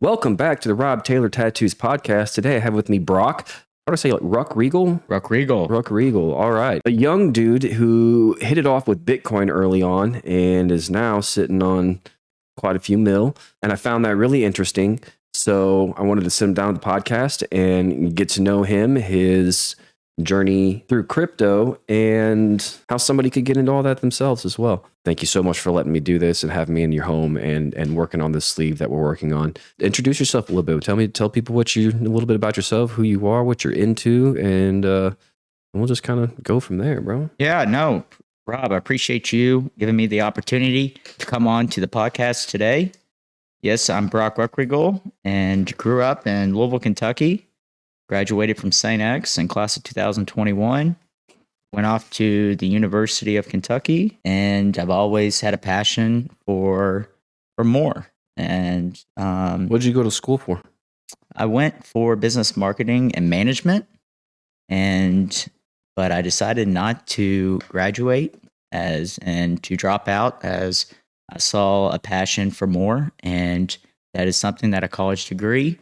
Welcome back to the Rob Taylor Tattoos podcast. Today I have with me Brock. How do I say it? Ruckriegel? Ruckriegel. Ruckriegel. All right. A young dude who hit it off with Bitcoin early on and is now sitting on quite a few mil. And I found that really interesting. So I wanted to sit him down on the podcast and get to know him, his journey through crypto, and how somebody could get into all that themselves as well. Thank you so much for letting me do this and having me in your home and working on this sleeve that we're working on. Introduce yourself a little bit. Tell people a little bit about yourself, who you are, what you're into, and we'll just kind of go from there, bro. Yeah, no, Rob, I appreciate you giving me the opportunity to come on to the podcast today. Yes, I'm Brock Ruckriegel and grew up in Louisville, Kentucky. Graduated from St. X in class of 2021. Went off to the University of Kentucky, and I've always had a passion for more. And what did you go to school for? I went for business marketing and management, but I decided not to graduate and to drop out, as I saw a passion for more, and that is something that a college degree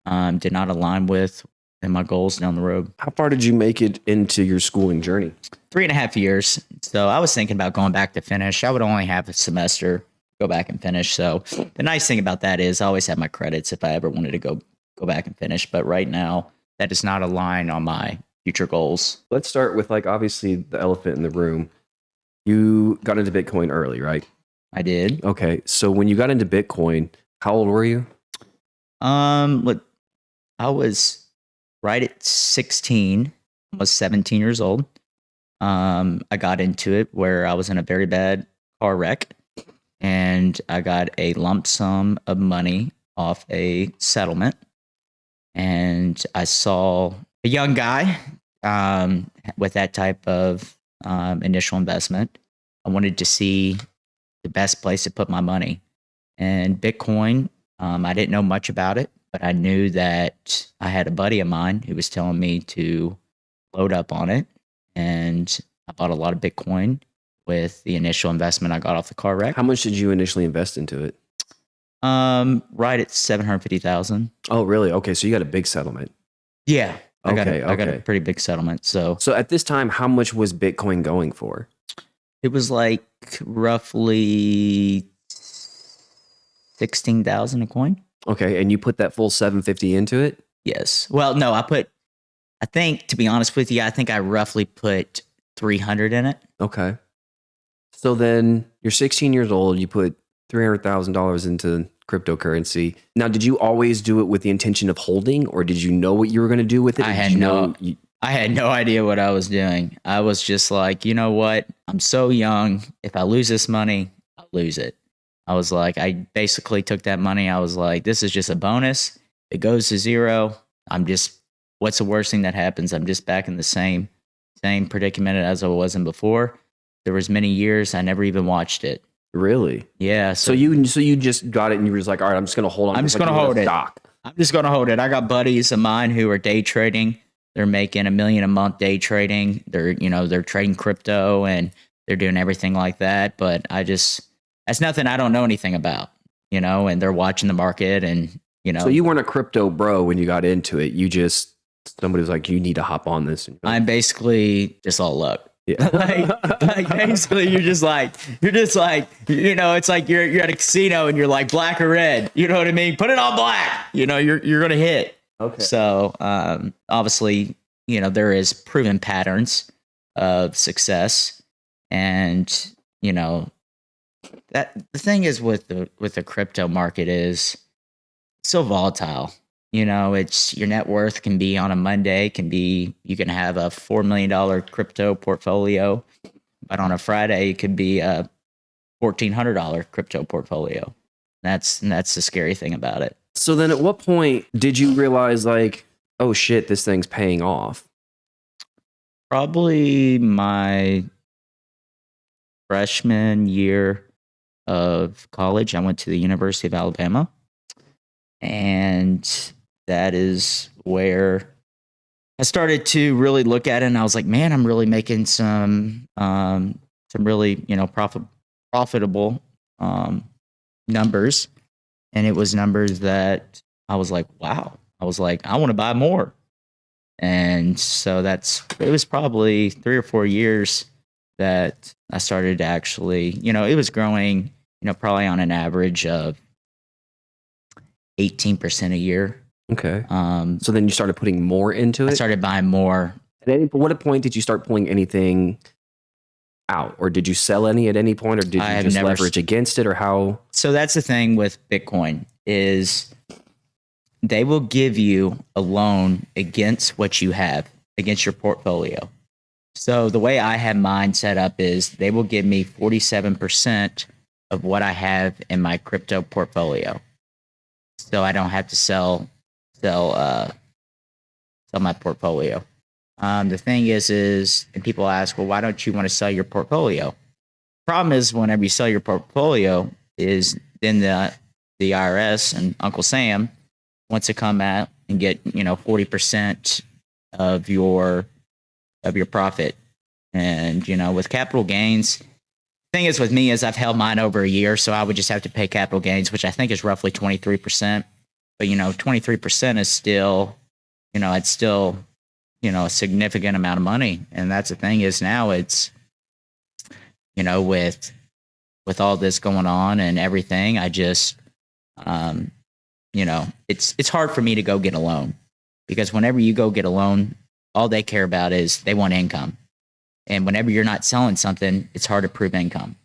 did not align with and my goals down the road. How far did you make it into your schooling journey? 3.5 years. So I was thinking about going back to finish. I would only have a semester, go back and finish. So the nice thing about that is I always have my credits if I ever wanted to go back and finish. But right now, that does not align on my future goals. Let's start with, obviously the elephant in the room. You got into Bitcoin early, right? I did. Okay. So when you got into Bitcoin, how old were you? I was right at 16, almost 17 years old. I got into it where I was in a very bad car wreck, and I got a lump sum of money off a settlement. And I saw a young guy with that type of initial investment. I wanted to see the best place to put my money. And Bitcoin, I didn't know much about it, but I knew that I had a buddy of mine who was telling me to load up on it. And I bought a lot of Bitcoin with the initial investment I got off the car wreck. How much did you initially invest into it? Right at 750,000. Oh, really? Okay. So you got a big settlement. Yeah. I got Okay. a pretty big settlement. So at this time, how much was Bitcoin going for? it was like roughly 16,000 a coin. Okay. And you put that full 750 into it? Yes. Well, no, I think, to be honest with you, I think I roughly put 300 in it. Okay. So then you're 16 years old, you put $300,000 into cryptocurrency. Now, did you always do it with the intention of holding, or did you know what you were going to do with it? I had no idea what I was doing. I was just like, you know what? I'm so young. If I lose this money, I'll lose it. I was like, I basically took that money. I was like, this is just a bonus. It goes to zero. What's the worst thing that happens? I'm just back in the same predicament as I was in before. There was many years I never even watched it. Really? Yeah. So you just got it and you were just like, all right, I'm just going to hold on. I'm just going to hold it. Stock. I'm just going to hold it. I got buddies of mine who are day trading. They're making $1 million a month day trading. They're trading crypto and they're doing everything like that. But that's nothing I don't know anything about, and they're watching the market and, So you weren't a crypto bro when you got into it. Somebody was like, you need to hop on this. I'm basically just all luck. Yeah. like basically you're just like, it's like you're at a casino and you're like black or red. You know what I mean? Put it on black. You're going to hit. Okay. So, obviously, there is proven patterns of success, and, that the thing is with the crypto market is so volatile. It's your net worth can be on a Monday, you can have a $4 million crypto portfolio, but on a Friday, it could be a $1,400 crypto portfolio. That's the scary thing about it. So then at what point did you realize oh shit, this thing's paying off? Probably my freshman year of college. I went to the University of Alabama, and that is where I started to really look at it, and I was like, man, I'm really making some really, profitable numbers. And it was numbers that I was like, wow. I was like, I want to buy more. And so it was probably 3 or 4 years that I started to actually, it was growing, probably on an average of 18% a year. Okay. So then you started putting more into it? I started buying more. What point did you start pulling anything out? Or did you sell any at any point? Or did you just leverage against it? Or how? So that's the thing with Bitcoin is they will give you a loan against what you have, against your portfolio. So the way I have mine set up is they will give me 47% of what I have in my crypto portfolio. So I don't have to sell my portfolio. The thing is, and people ask, well, why don't you want to sell your portfolio? Problem is, whenever you sell your portfolio, is then the IRS and Uncle Sam wants to come out and get 40% of your profit. And with capital gains, the thing is with me is I've held mine over a year, so I would just have to pay capital gains, which I think is roughly 23%. But 23% is still, it's still, a significant amount of money. And that's the thing is now it's, with all this going on and everything, I just, it's hard for me to go get a loan, because whenever you go get a loan, all they care about is they want income. And whenever you're not selling something, it's hard to prove income.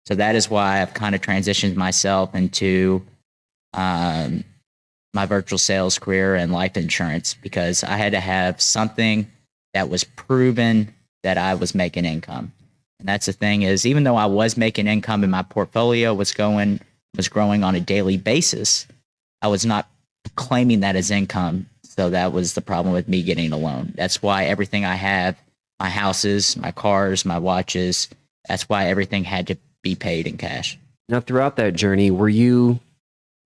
So that is why I've kind of transitioned myself into my virtual sales career and life insurance, because I had to have something that was proven that I was making income. And that's the thing is, even though I was making income and my portfolio was growing on a daily basis, I was not claiming that as income. So that was the problem with me getting a loan. That's why everything I have, my houses, my cars, my watches, that's why everything had to be paid in cash. Now, throughout that journey, were you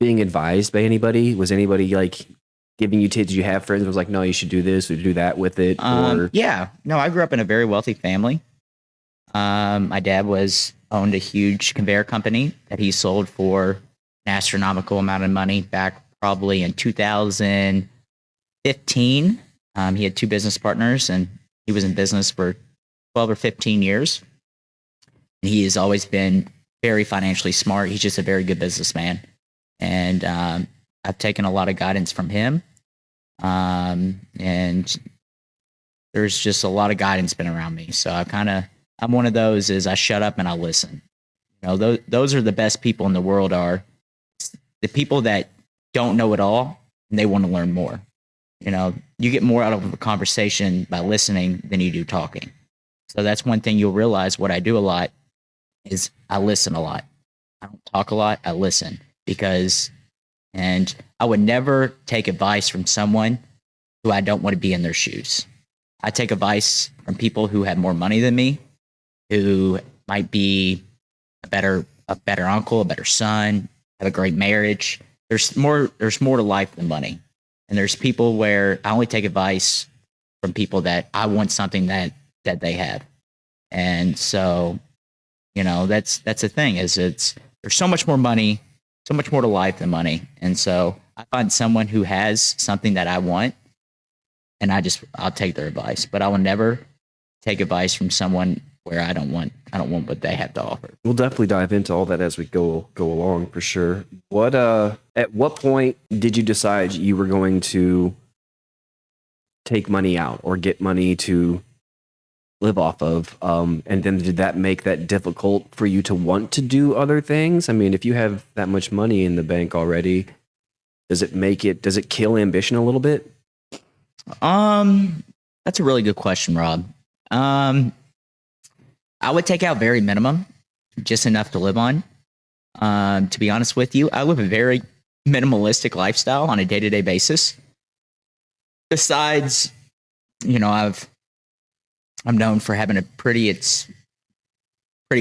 being advised by anybody? Was anybody like giving you tips? Did you have friends who was like, no, you should do this or do that with it? Yeah. No, I grew up in a very wealthy family. My dad owned a huge conveyor company that he sold for an astronomical amount of money back probably in 2015. He had two business partners, and he was in business for 12 or 15 years. And he has always been very financially smart. He's just a very good businessman. And I've taken a lot of guidance from him. And there's just a lot of guidance been around me. So I'm one of those is I shut up and I listen. Those are the best people in the world, are the people that don't know it all and they want to learn more. You get more out of a conversation by listening than you do talking. So that's one thing you'll realize. What I do a lot is I listen a lot. I don't talk a lot. I listen, and I would never take advice from someone who I don't want to be in their shoes. I take advice from people who have more money than me, who might be a better uncle, a better son, have a great marriage. There's more to life than money. And there's people where I only take advice from people that I want something that they have. And so, that's the thing is there's so much more money, so much more to life than money. And so I find someone who has something that I want, and I'll take their advice, but I will never take advice from someone where I don't want what they have to offer. We'll definitely dive into all that as we go along for sure. At what point did you decide you were going to take money out or get money to live off of? And then did that make that difficult for you to want to do other things? I mean, if you have that much money in the bank already, does it kill ambition a little bit? That's a really good question, Rob. I would take out very minimum, just enough to live on. To be honest with you, I live a very minimalistic lifestyle on a day-to-day basis. Besides, I'm known for having a pretty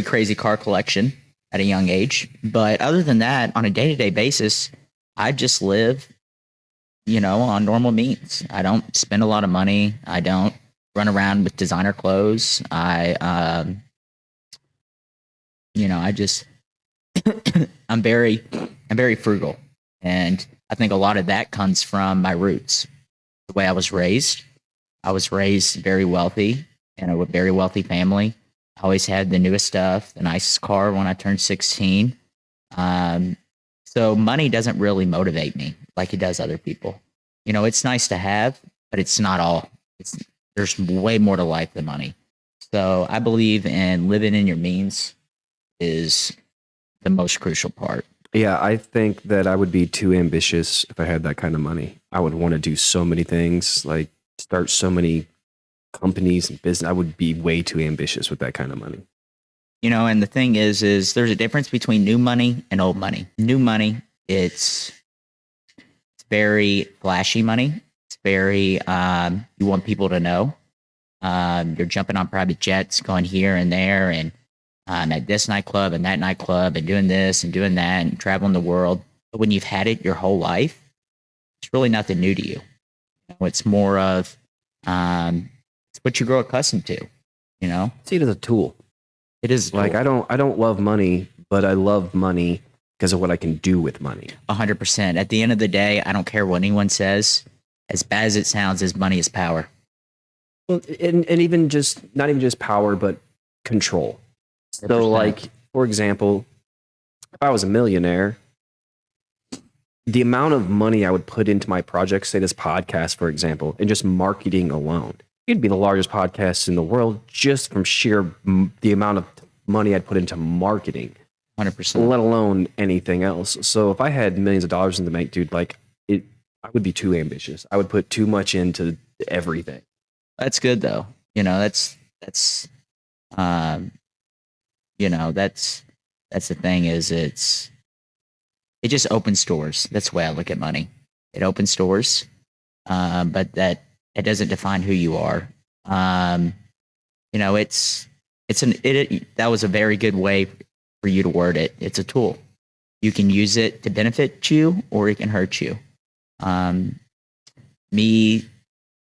crazy car collection at a young age. But other than that, on a day-to-day basis, I just live, on normal means. I don't spend a lot of money. I don't run around with designer clothes. I just, I'm very frugal. And I think a lot of that comes from my roots, the way I was raised. I was raised very wealthy in a very wealthy family. I always had the newest stuff, the nicest car when I turned 16. Um, so money doesn't really motivate me like it does other people. You know, it's nice to have, but it's not all. There's way more to life than money. So I believe in living in your means is the most crucial part. Yeah, I think that I would be too ambitious if I had that kind of money. I would want to do so many things, like start so many companies and business. I would be way too ambitious with that kind of money. You know, and the thing is there's a difference between new money and old money. New money, it's very flashy money. It's very you want people to know. You're jumping on private jets, going here and there, and at this nightclub and that nightclub, and doing this and doing that, and traveling the world. But when you've had it your whole life, it's really nothing new to you. You know, it's more of it's what you grow accustomed to. You know, See it as a tool. it is Like I don't love money, but I love money because of what I can do with money. 100%. At the end of the day, I don't care what anyone says. As bad as it sounds, is money is power. Well, and even just not even just power, but control. So, 100%. like for example, if I was a millionaire, the amount of money I would put into my project, say this podcast, for example, and just marketing alone, it'd be the largest podcast in the world just from the amount of money I'd put into marketing, 100%. let alone anything else. So if I had millions of dollars in the bank, dude, like I would be too ambitious. I would put too much into everything. That's good though. You know, you know, that's the thing is it just opens doors. That's the way I look at money. It opens doors, but that it doesn't define who you are. You know, that was a very good way for you to word it. It's a tool. You can use it to benefit you, or it can hurt you.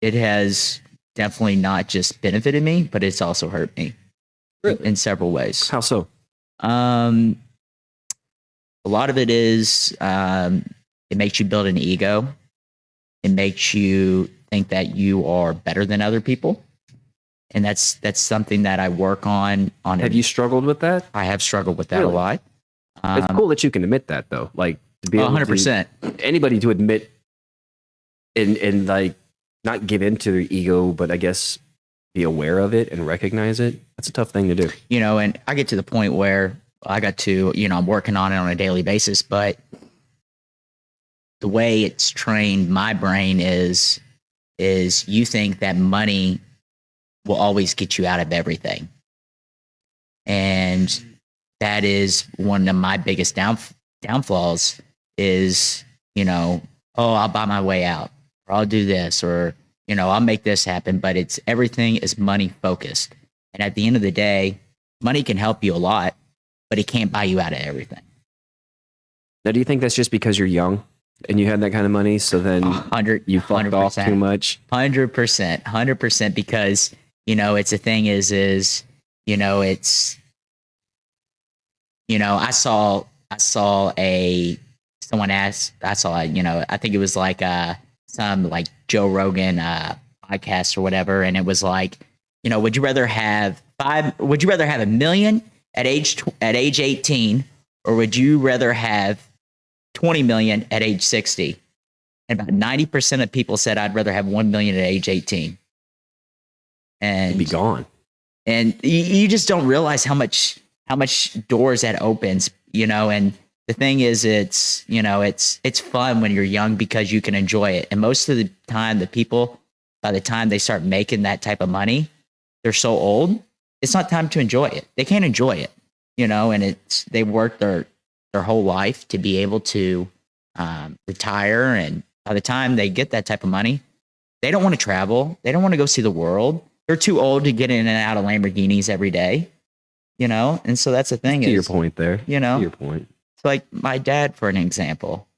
It has definitely not just benefited me, but it's also hurt me in several ways. How so? A lot of it is it makes you build an ego. It makes you think that you are better than other people, and that's something that I work on. Have you struggled with that? I have struggled with that Really? a lot. It's cool that you can admit that, though. Like to be able 100%. anybody to admit and like not give in to their ego, but I guess be aware of it and recognize it. That's a tough thing to do. You know, and I get to the point where I'm working on it on a daily basis, but the way it's trained my brain is you think that money will always get you out of everything. And that is one of my biggest downfalls is, you know, oh, I'll buy my way out, or I'll do this, or, you know, I'll make this happen. But everything is money focused. And at the end of the day, money can help you a lot, but it can't buy you out of everything. Now, do you think that's just because you're young and you had that kind of money, so then you fucked off too much? 100%, because, you know, it's a thing is, you know, it's, you know, I saw someone asked, you know, I think it was like some like Joe Rogan podcast or whatever, and it was like, you know, would you rather have $1 million at age 18, or would you rather have 20 million at age 60? And about 90% of people said I'd rather have 1 million at age 18. And Be gone. And you just don't realize how much doors that opens, you know. And the thing is, it's, you know, it's fun when you're young because you can enjoy it. And most of the time, the people, by the time they start making that type of money, they're so old, it's not time to enjoy it. They can't enjoy it, you know. And they work their whole life to be able to retire. And by the time they get that type of money, they don't want to travel. They don't want to go see the world. They're too old to get in and out of Lamborghinis every day, you know? And so that's the thing. To your point there. You know? To your point. It's like my dad, for an example.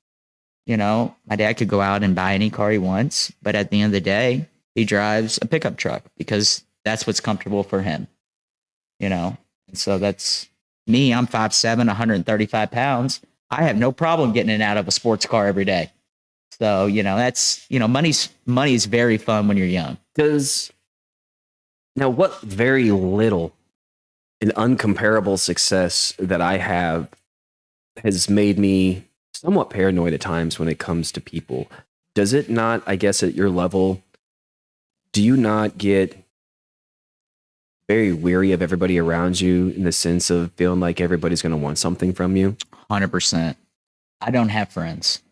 You know, my dad could go out and buy any car he wants, but at the end of the day, he drives a pickup truck because that's what's comfortable for him, you know? And so that's me. I'm 5'7", 135 pounds. I have no problem getting in and out of a sports car every day. So, that's, money's very fun when you're young. Now what very little an uncomparable success that I have has made me somewhat paranoid at times when it comes to people. Does it not, I guess, at your level, do you not get very weary of everybody around you in the sense of feeling like everybody's going to want something from you? 100%. I don't have friends.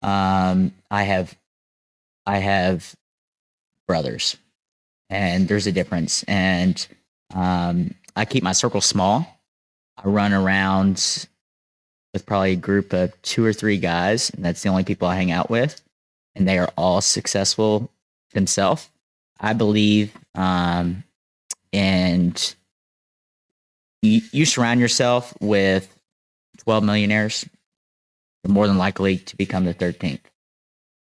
I have brothers, and there's a difference. And I keep my circle small. I run around with probably a group of 2 or 3 guys, and that's the only people I hang out with. And they are all successful themselves. I believe, and you surround yourself with 12 millionaires, you're more than likely to become the 13th.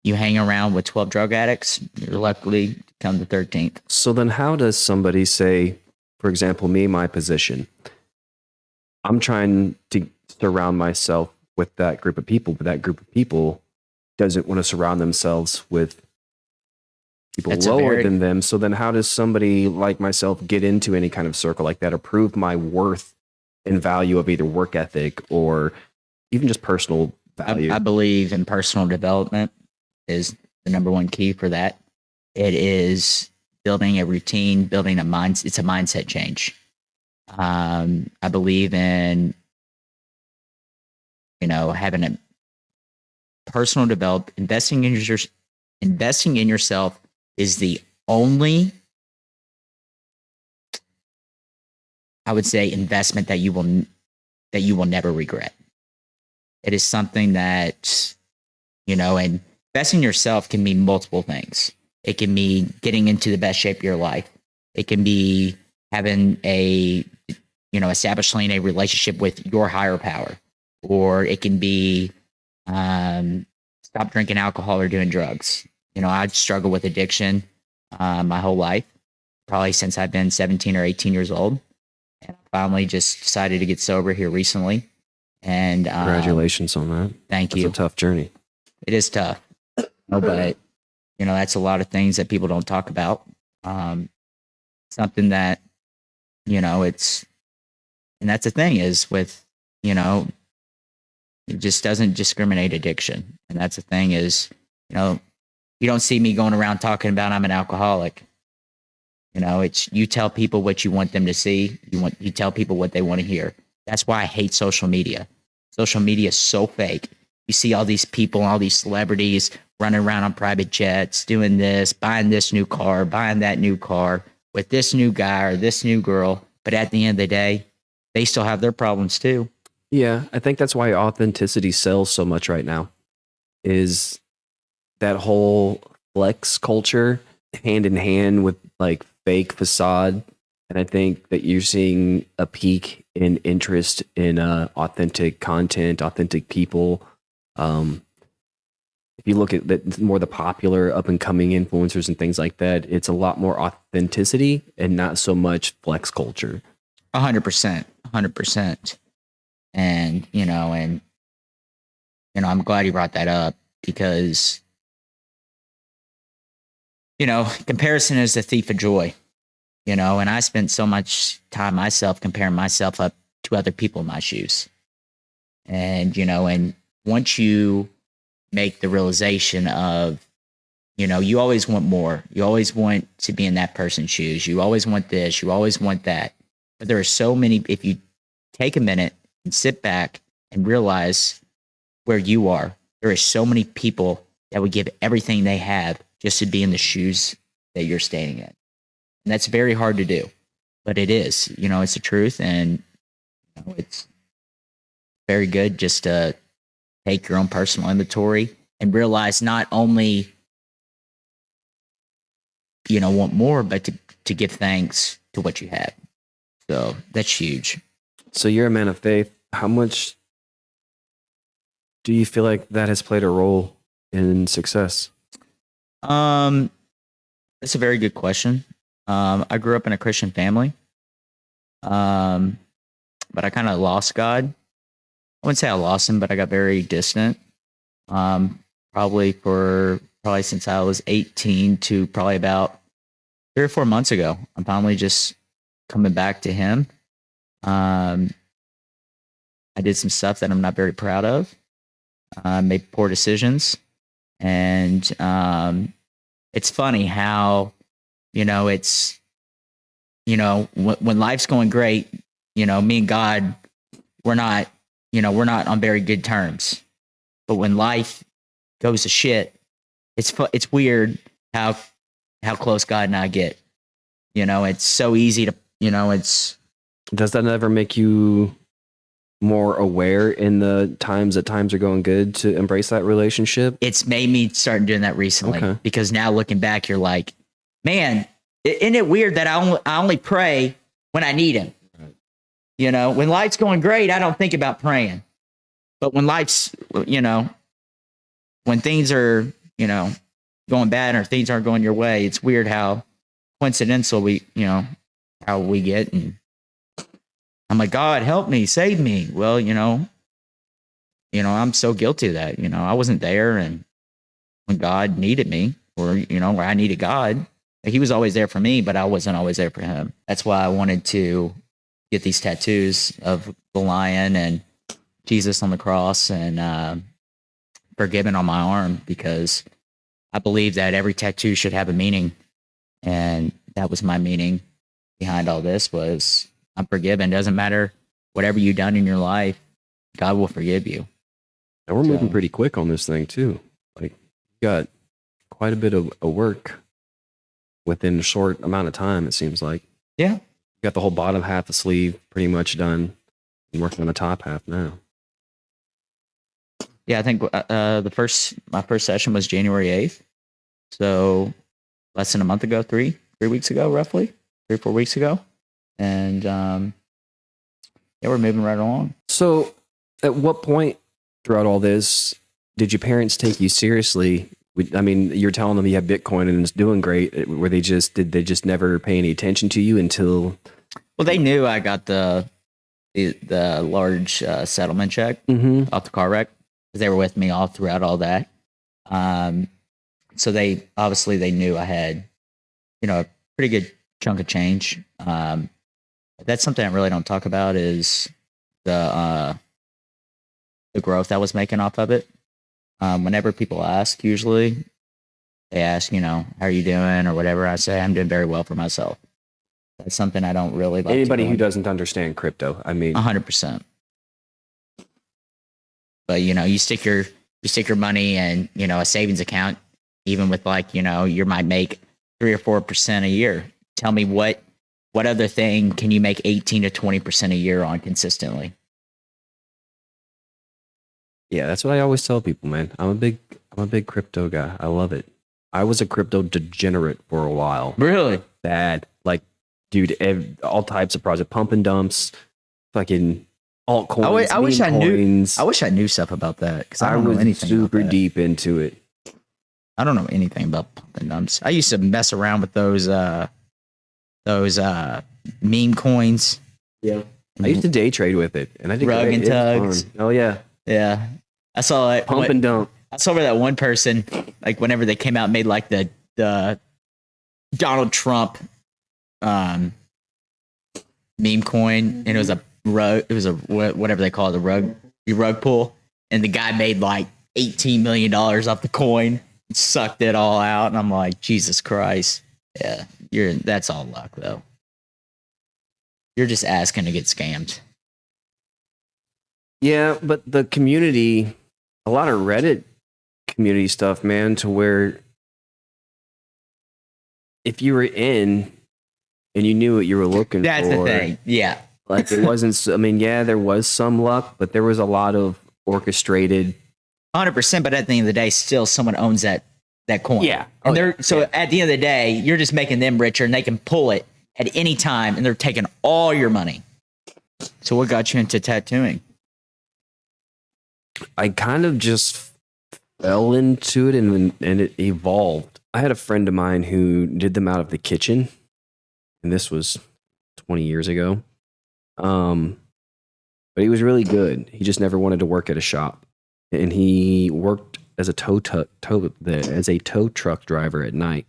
You hang around with 12 drug addicts, you're likely to become the 13th. So then how does somebody say, for example, me, my position, I'm trying to surround myself with that group of people, but that group of people doesn't want to surround themselves with people lower than them. So then how does somebody like myself get into any kind of circle like that or prove my worth and value of either work ethic or even just personal value? I believe in personal development is the number one key for that. It is building a routine, building a mind. It's a mindset change. I believe in, having a personal develop, investing in yourself is the only, I would say, investment that you will never regret. It is something that, and investing in yourself can mean multiple things. It can be getting into the best shape of your life. It can be having establishing a relationship with your higher power, or it can be stop drinking alcohol or doing drugs. I've struggled with addiction my whole life, probably since I've been 17 or 18 years old. And I finally just decided to get sober here recently. And congratulations on that. Thank you. It's a tough journey. It is tough, but that's a lot of things that people don't talk about. Something that it's, and that's the thing is with it just doesn't discriminate addiction, and that's the thing is you don't see me going around talking about I'm an alcoholic. It's you tell people what you want them to see. You tell people what they want to hear. That's why I hate social media. Social media is so fake. You see all these people, all these celebrities running around on private jets, doing this, buying this new car, buying that new car with this new guy or this new girl. But at the end of the day, they still have their problems too. Yeah, I think that's why authenticity sells so much right now, is that whole flex culture hand in hand with like fake facade. And I think that you're seeing a peak in interest in authentic content, authentic people. If you look at more the popular up and coming influencers and things like that, it's a lot more authenticity and not so much flex culture. 100%, 100%. And, I'm glad you brought that up because, comparison is the thief of joy, and I spent so much time myself comparing myself up to other people in my shoes. And, and once you make the realization of, you always want more, you always want to be in that person's shoes. You always want this, you always want that. But there are so many, if you take a minute and sit back and realize where you are, there are so many people that would give everything they have just to be in the shoes that you're standing in. And that's very hard to do, but it is, it's the truth. And it's very good just to take your own personal inventory and realize not only, want more, but to give thanks to what you have. So that's huge. So you're a man of faith. How much do you feel like that has played a role in success? That's a very good question. I grew up in a Christian family, but I kind of lost God wouldn't say I lost him, but I got very distant. Probably since I was 18 to probably about 3 or 4 months ago. I'm finally just coming back to him. I did some stuff that I'm not very proud of. Made poor decisions, and it's funny how it's when life's going great, me and God, we're not on very good terms. But when life goes to shit, it's weird how close God and I get. It's so easy to it's. Does that ever make you more aware in the times that times are going good to embrace that relationship? It's made me start doing that recently, because now looking back, you're like, man, isn't it weird that I only pray when I need him? Right. When life's going great, I don't think about praying. But when life's, when things are, going bad or things aren't going your way, it's weird how coincidental how we get. And I'm like, God, help me, save me. Well, I'm so guilty of that. I wasn't there, and when God needed me, or where I needed God, he was always there for me, but I wasn't always there for him. That's why I wanted to get these tattoos of the lion and Jesus on the cross and forgiven on my arm, because I believe that every tattoo should have a meaning, and that was my meaning behind all this. Was I'm forgiven. Doesn't matter whatever you've done in your life, God will forgive you. And we're moving pretty quick on this thing too. Like, you got quite a bit of work within a short amount of time, it seems like. Yeah. You got the whole bottom half of the sleeve pretty much done. I'm working on the top half now. Yeah, I think my first session was January 8th. So less than a month ago, 3 weeks ago, roughly 3 or 4 weeks ago. And yeah, we're moving right along. So at what point throughout all this did your parents take you seriously? I mean, you're telling them you have Bitcoin and it's doing great. Did they just never pay any attention to you until? Well, they knew I got the large settlement check off the car wreck, because they were with me all throughout all that. So they knew I had, a pretty good chunk of change. That's something I really don't talk about, is the growth I was making off of it. Whenever people ask, usually they ask, how are you doing or whatever, I say I'm doing very well for myself. That's something I don't really like. Anybody who doesn't understand crypto, I mean, 100%. But you stick your money in a savings account, even with you might make 3 or 4% a year. Tell me what other thing can you make 18 to 20% a year on consistently? Yeah, that's what I always tell people, man. I'm a big crypto guy. I love it. I was a crypto degenerate for a while. Really? Bad. Like, dude, all types of projects, pump and dumps, fucking altcoins. I wish I knew stuff about that, because I don't know anything. Super deep into it. I don't know anything about pump and dumps. I used to mess around with those meme coins. Yeah. I used to day trade with it, and I did rug and tugs. Oh yeah. Yeah. I saw it. Pump and dump. I saw where that one person, like, whenever they came out, made like the Donald Trump meme coin, and it was a rug. It was a whatever they call it, the rug pull, and the guy made like $18 million off the coin, sucked it all out, and I'm like, Jesus Christ. Yeah, that's all luck though. You're just asking to get scammed. Yeah, but the community, a lot of Reddit community stuff, man, to where if you were in and you knew what you were looking for. That's the thing. Yeah. Like, it wasn't, I mean, yeah, there was some luck, but there was a lot of orchestrated. 100%, but at the end of the day, still someone owns that coin. Yeah. And at the end of the day, you're just making them richer, and they can pull it at any time, and they're taking all your money. So what got you into tattooing? I kind of just fell into it, and it evolved. I had a friend of mine who did them out of the kitchen, and this was 20 years ago. but he was really good. He just never wanted to work at a shop, and he worked as a tow truck driver at night.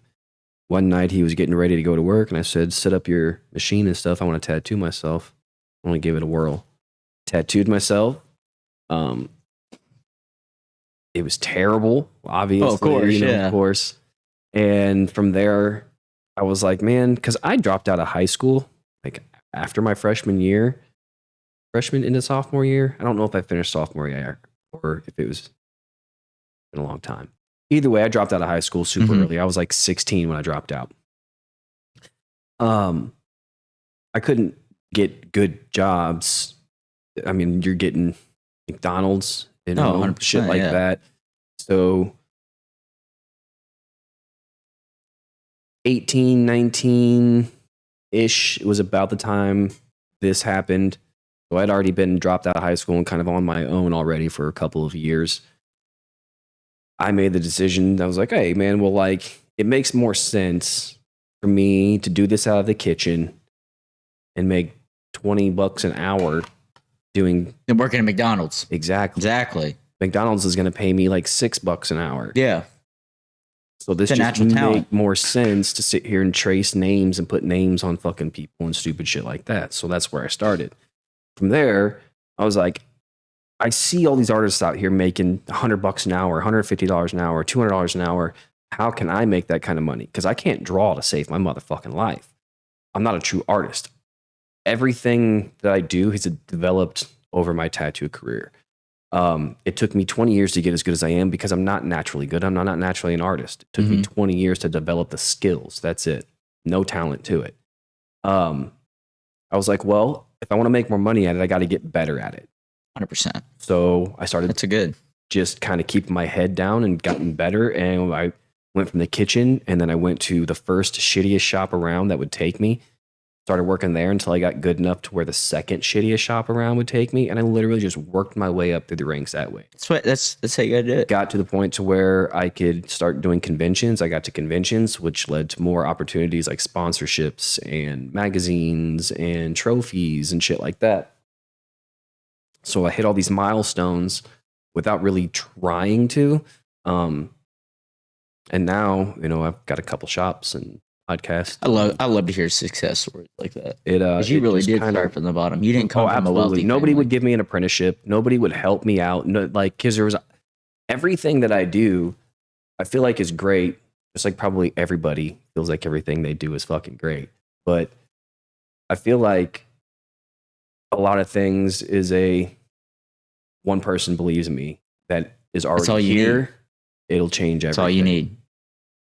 One night he was getting ready to go to work, and I said, "Set up your machine and stuff. I want to tattoo myself. I want to give it a whirl." Tattooed myself. It was terrible, obviously. of course, Of course. And from there, I was like, man, because I dropped out of high school like after my freshman into sophomore year. I don't know if I finished sophomore year or if it was in a long time. Either way, I dropped out of high school super early. I was like 16 when I dropped out. I couldn't get good jobs. I mean, you're getting McDonald's, shit like that. So 18, 19-ish was about the time this happened. So I'd already been dropped out of high school and kind of on my own already for a couple of years. I made the decision. I was like, hey, man, well, like, it makes more sense for me to do this out of the kitchen and make $20 an hour doing... And working at McDonald's. Exactly. McDonald's is going to pay me like $6 an hour. Yeah. So this just make more sense to sit here and trace names and put names on fucking people and stupid shit like that. So that's where I started. From there, I was like, I see all these artists out here making $100 an hour, $150 an hour, $200 an hour. How can I make that kind of money? Because I can't draw to save my motherfucking life. I'm not a true artist. Everything that I do has developed over my tattoo career. It took me 20 years to get as good as I am because I'm not naturally good. I'm not naturally an artist. It took me 20 years to develop the skills. That's it. No talent to it. I was like, well, if I want to make more money at it, I got to get better at it. 100%. So I started just kind of keeping my head down and gotten better. And I went from the kitchen and then I went to the first shittiest shop around that would take me. Started working there until I got good enough to where the second shittiest shop around would take me. And I literally just worked my way up through the ranks that way. That's how you gotta do it. Got to the point to where I could start doing conventions. I got to conventions, which led to more opportunities like sponsorships and magazines and trophies and shit like that. So I hit all these milestones without really trying to. And now, I've got a couple shops and podcasts. I love to hear success stories like that. You really did start from the bottom. You didn't come from a wealthy Nobody family. would give me an apprenticeship. Nobody would help me out. No, like, because there was everything that I do, I feel like is great. Just like probably everybody feels like everything they do is fucking great. But I feel like a lot of things is one person believes in me that is already here. It'll change everything. That's all you need.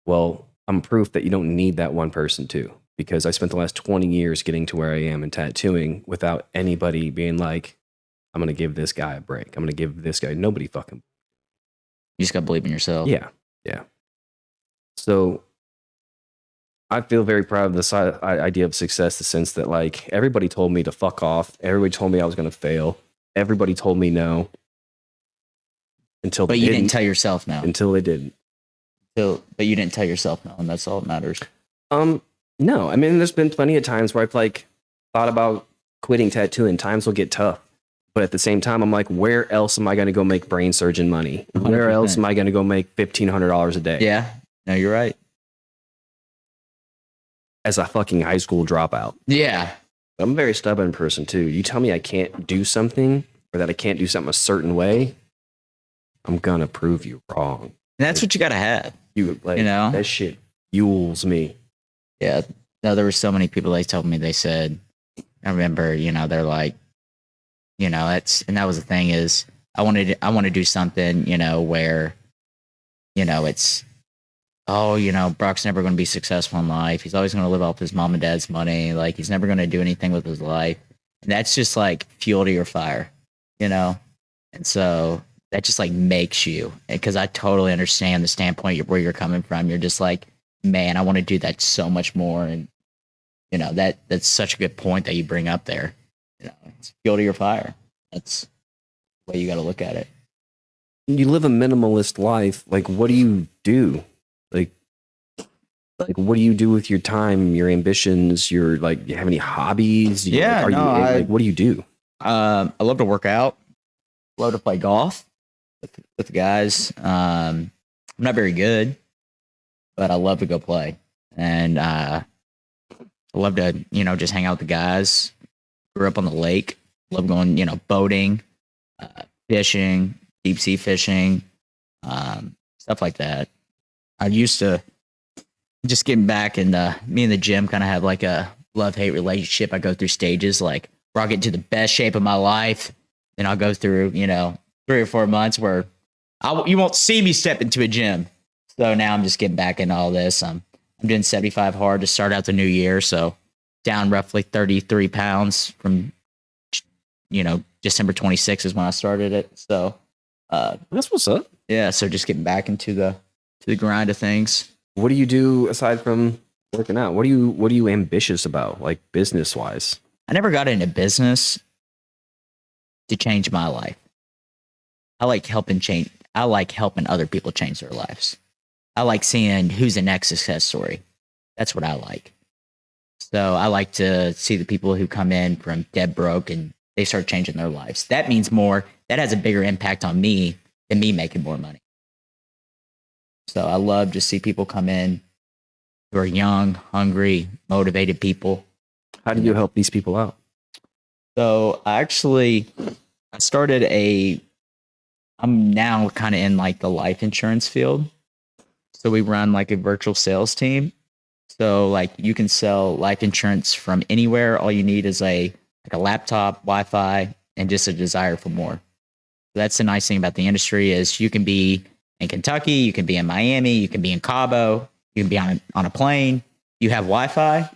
Well, I'm proof that you don't need that one person too, because I spent the last 20 years getting to where I am in tattooing without anybody being like, I'm going to give this guy a break. I'm going to give this guy, nobody fucking. You just got to believe in yourself. Yeah. Yeah. So I feel very proud of this idea of success, the sense that like everybody told me to fuck off. Everybody told me I was going to fail. Everybody told me no. But you didn't tell yourself no. Until they didn't. But you didn't tell yourself no, and that's all that matters. No. I mean, there's been plenty of times where I've like thought about quitting tattooing. Times will get tough. But at the same time, I'm like, where else am I going to go make brain surgeon money? 100%. Where else am I going to go make $1,500 a day? Yeah. No, you're right. As a fucking high school dropout. Yeah. I'm a very stubborn person too. You tell me I can't do something or that I can't do something a certain way, I'm going to prove you wrong. And that's what you got to have. That shit fuels me. Yeah. No, there were so many people they told me, they said, I remember, they're like, and that was the thing is I want to do something, where, it's, Brock's never going to be successful in life. He's always going to live off his mom and dad's money. Like he's never going to do anything with his life. And that's just like fuel to your fire, And so that just like makes you, because I totally understand the standpoint where you're coming from. You're just like, man, I want to do that so much more. And, that's such a good point that you bring up there. It's fuel to your fire. That's the way you got to look at it. You live a minimalist life. Like, what do you do? Like what do you do with your time, your ambitions, you have any hobbies? What do you do? I love to work out. Love to play golf with the guys. I'm not very good, but I love to go play. And I love to, just hang out with the guys. Grew up on the lake. Love going, boating, fishing, deep sea fishing, stuff like that. I used to just getting back, and me and the gym kind of have like a love-hate relationship. I go through stages, like where I'll get into the best shape of my life. Then I'll go through, 3 or 4 months where you won't see me step into a gym. So now I'm just getting back into all this. I'm doing 75 hard to start out the new year. So down roughly 33 pounds from, December 26th is when I started it. So that's what's up. Yeah. So just getting back into the grind of things. What do you do aside from working out? What are you ambitious about, like business wise? I never got into business to change my life. I like helping other people change their lives. I like seeing who's the next success story. That's what I like. So I like to see the people who come in from dead broke and they start changing their lives. That means more. That has a bigger impact on me than me making more money. So I love to see people come in who are young, hungry, motivated people. How do you help these people out? So I started I'm now kind of in like the life insurance field. So we run like a virtual sales team. So like you can sell life insurance from anywhere. All you need is a laptop, Wi-Fi, and just a desire for more. So that's the nice thing about the industry is you can be in Kentucky, you can be in Miami, you can be in Cabo, you can be on a plane. You have Wi-Fi.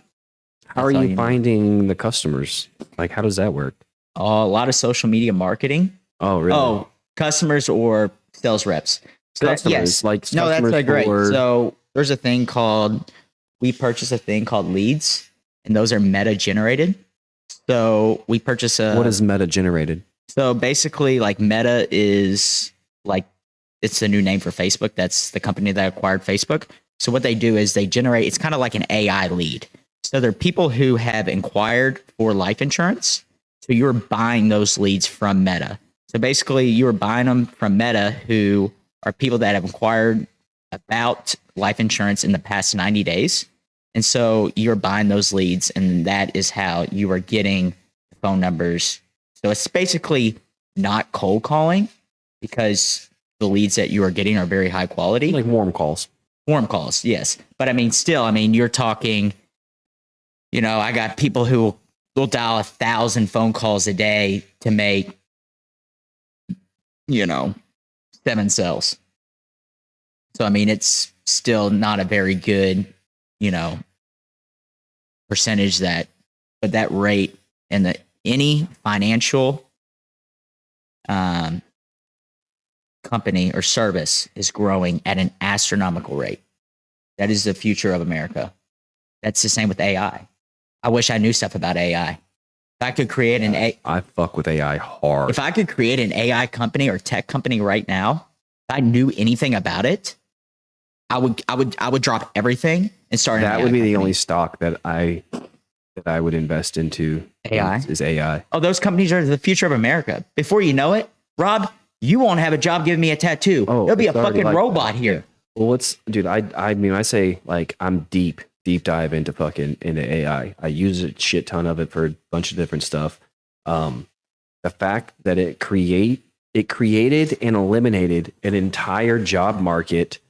How are you finding the customers? Like, how does that work? A lot of social media marketing. Oh, really? Oh, customers or sales reps. So customers, yes. like No, that's customers great. for- So there's we purchased a thing called leads, and those are meta generated. So we purchase What is meta generated? So basically, like Meta is like, it's the new name for Facebook. That's the company that acquired Facebook. So what they do is they generate, it's kind of like an AI lead. So there are people who have inquired for life insurance. So you're buying those leads from Meta. So basically you're buying them from Meta, who are people that have inquired about life insurance in the past 90 days. And so you're buying those leads, and that is how you are getting the phone numbers. So it's basically not cold calling, because the leads that you are getting are very high quality. Like warm calls. Warm calls, yes. But you're talking, I got people who will dial 1,000 phone calls a day to make, 7 sales. So, it's still not a very good, percentage but that rate and any financial company or service is growing at an astronomical rate. That is the future of America. That's the same with AI. I wish I knew stuff about AI. If I could create I fuck with AI hard. If I could create an AI company or tech company right now, if I knew anything about it, I would drop everything and start. That would be the only stock that I would invest into. AI is AI. Oh, those companies are the future of America. Before you know it, Rob, you won't have a job giving me a tattoo. There'll be a fucking robot here. Well, dude, I say like I'm deep dive into AI. I use a shit ton of it for a bunch of different stuff. The fact that it created and eliminated an entire job market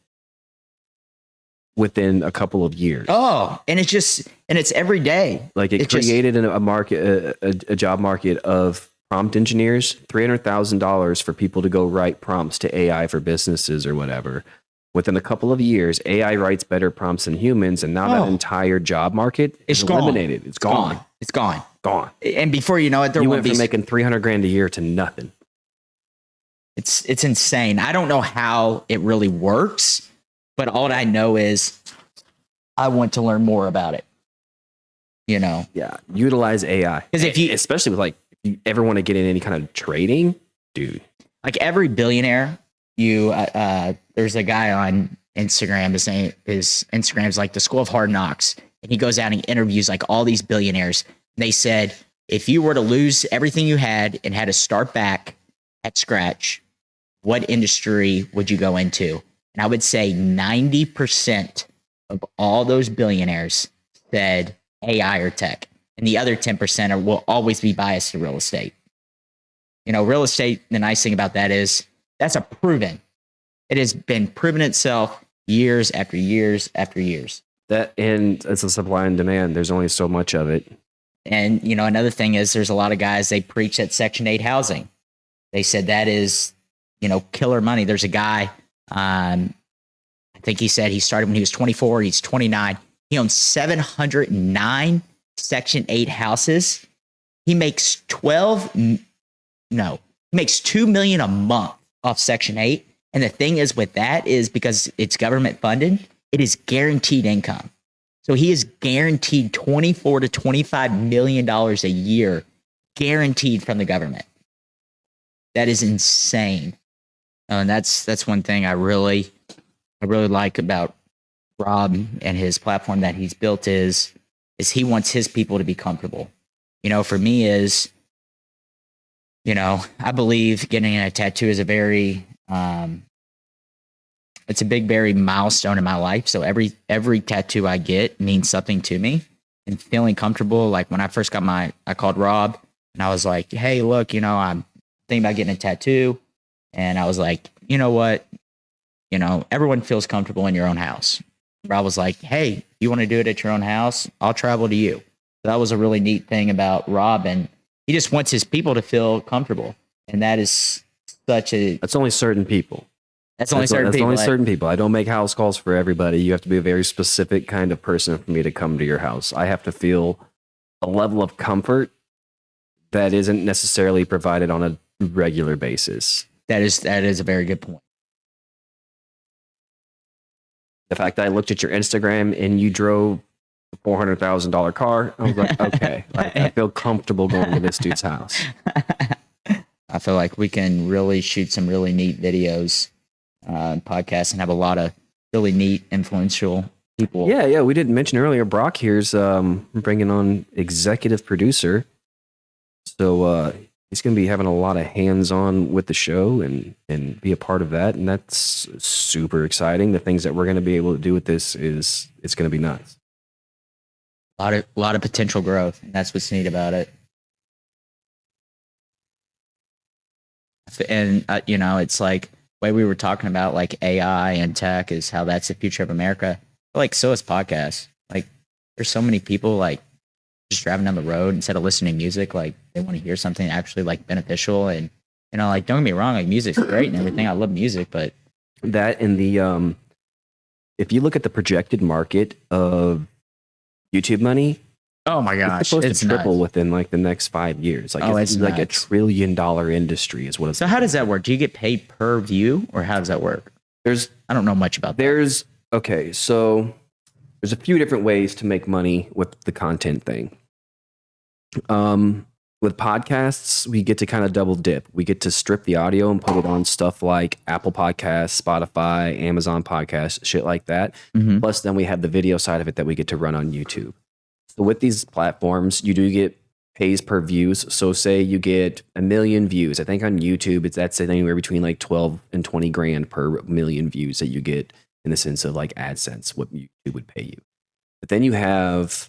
within a couple of years. Oh, and it's every day. Like it created a job market of prompt engineers, $300,000 for people to go write prompts to AI for businesses or whatever. Within a couple of years, AI writes better prompts than humans, and now that entire job market is eliminated. It's gone. It's gone. Gone. And before you know it, you went from making $300,000 a year to nothing. It's insane. I don't know how it really works, but all I know is I want to learn more about it. Yeah, utilize AI. Because especially with if you ever want to get in any kind of trading, dude. Like every billionaire, there's a guy on Instagram. His Instagram's like the School of Hard Knocks, and he goes out and interviews like all these billionaires. And they said, if you were to lose everything you had and had to start back at scratch, what industry would you go into? And I would say 90% of all those billionaires said AI or tech. And the other 10% will always be biased to real estate. You know, real estate, the nice thing about that is that's a proven. It has been proven itself years after years after years. That, and it's a supply and demand. There's only so much of it. And, you know, another thing is there's a lot of guys, they preach at Section 8 housing. They said that is, you know, killer money. There's a guy, I think he said he started when he was 24. He's 29. He owns 709 Section 8 houses. He makes he makes $2 million a month off Section 8. And the thing is with that is because it's government funded, it is guaranteed income. So he is guaranteed $24 to $25 million a year, guaranteed from the government. That is insane. And that's one thing I really like about Rob and his platform that he's built is he wants his people to be comfortable. You know, for me is, you know, I believe getting a tattoo is a very, it's a big, very milestone in my life. So every tattoo I get means something to me, and feeling comfortable. Like when I first got I called Rob and I was like, hey, look, you know, I'm thinking about getting a tattoo. And I was like, you know what? You know, everyone feels comfortable in your own house. Rob was like, hey, if you want to do it at your own house, I'll travel to you. So that was a really neat thing about Rob. And he just wants his people to feel comfortable. And that is that's only certain people. That's only certain people. I don't make house calls for everybody. You have to be a very specific kind of person for me to come to your house. I have to feel a level of comfort that isn't necessarily provided on a regular basis. That is a very good point. The fact that I looked at your Instagram and you drove a $400,000 car, I was like, okay, I feel comfortable going to this dude's house. I feel like we can really shoot some really neat videos, podcasts, and have a lot of really neat, influential people. Yeah. We didn't mention earlier, Brock here's bringing on executive producer. So he's going to be having a lot of hands-on with the show and be a part of that. And that's super exciting. The things that we're going to be able to do with this it's going to be nuts. A lot of potential growth. And that's what's neat about it. And, you know, it's like the way we were talking about like AI and tech is how that's the future of America. But like, so is podcasts. Like there's so many people like just driving down the road instead of listening to music, like they want to hear something actually like beneficial. And, you know, like, don't get me wrong, like music's great and everything. I love music, but that and the, if you look at the projected market of YouTube money, oh my gosh, it's supposed to triple nuts. within like the next 5 years. Like it's like a $1 trillion industry is what it's. So how does that work? Do you get paid per view or how does that work? I don't know much about that. Okay. So there's a few different ways to make money with the content thing. With podcasts, we get to kind of double dip. We get to strip the audio and put it on stuff like Apple Podcasts, Spotify, Amazon Podcasts, shit like that. Mm-hmm. Plus, then we have the video side of it that we get to run on YouTube. So with these platforms, you do get pays per views. So say you get 1 million views. I think on YouTube, that's anywhere between like 12 and 20 grand per million views that you get in the sense of like AdSense, what YouTube would pay you. But then you have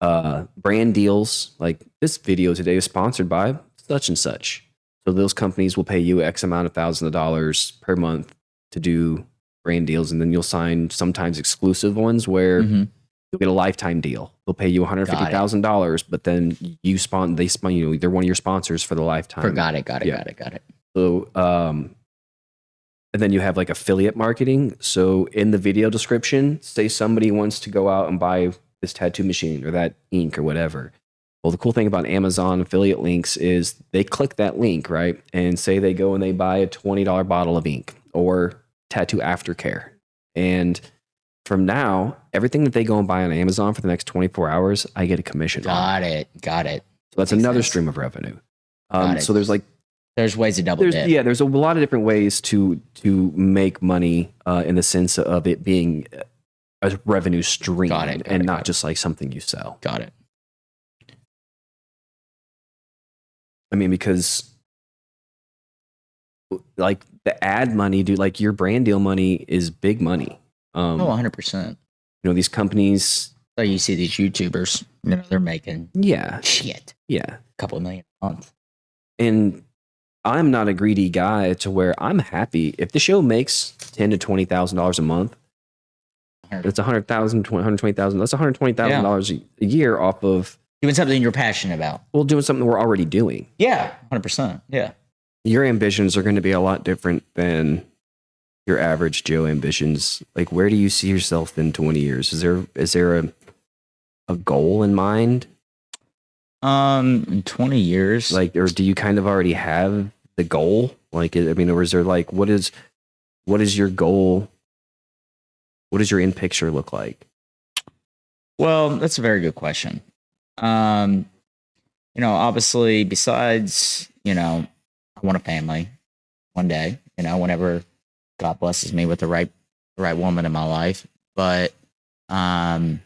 brand deals, like this video today is sponsored by such and such. So those companies will pay you X amount of thousands of dollars per month to do brand deals. And then you'll sign sometimes exclusive ones where you'll get a lifetime deal. They'll pay you $150,000, but then they spawn you. They're one of your sponsors for the lifetime. Got it. So, and then you have like affiliate marketing. So in the video description, say somebody wants to go out and buy this tattoo machine or that ink or whatever. Well, the cool thing about Amazon affiliate links is they click that link, right? And say they go and they buy a $20 bottle of ink or tattoo aftercare. And from now, everything that they go and buy on Amazon for the next 24 hours, I get a commission. Got it. So that's another stream of revenue. So there's ways to double dip. Yeah, there's a lot of different ways to make money in the sense of it being a revenue stream and not just like something you sell. Got it. I mean, because like the ad money, dude, like your brand deal money is big money. Oh, 100%. You know, these companies. So you see these YouTubers, you know, they're making shit, Yeah. a couple of million a month. And I'm not a greedy guy to where I'm happy if the show makes $10,000 to $20,000 a month. It's $100,000, $120,000. That's $120,000 a year off of doing something you're passionate about. Well, doing something we're already doing. Yeah, 100%. Yeah. Your ambitions are going to be a lot different than your average Joe ambitions. Like, where do you see yourself in 20 years? Is there a goal in mind? In 20 years, like, or do you kind of already have the goal? Like, I mean, or is there like, what is your goal? What does your end picture look like? Well, that's a very good question. You know, obviously, besides, you know, I want a family one day, you know, whenever God blesses me with the right woman in my life. But I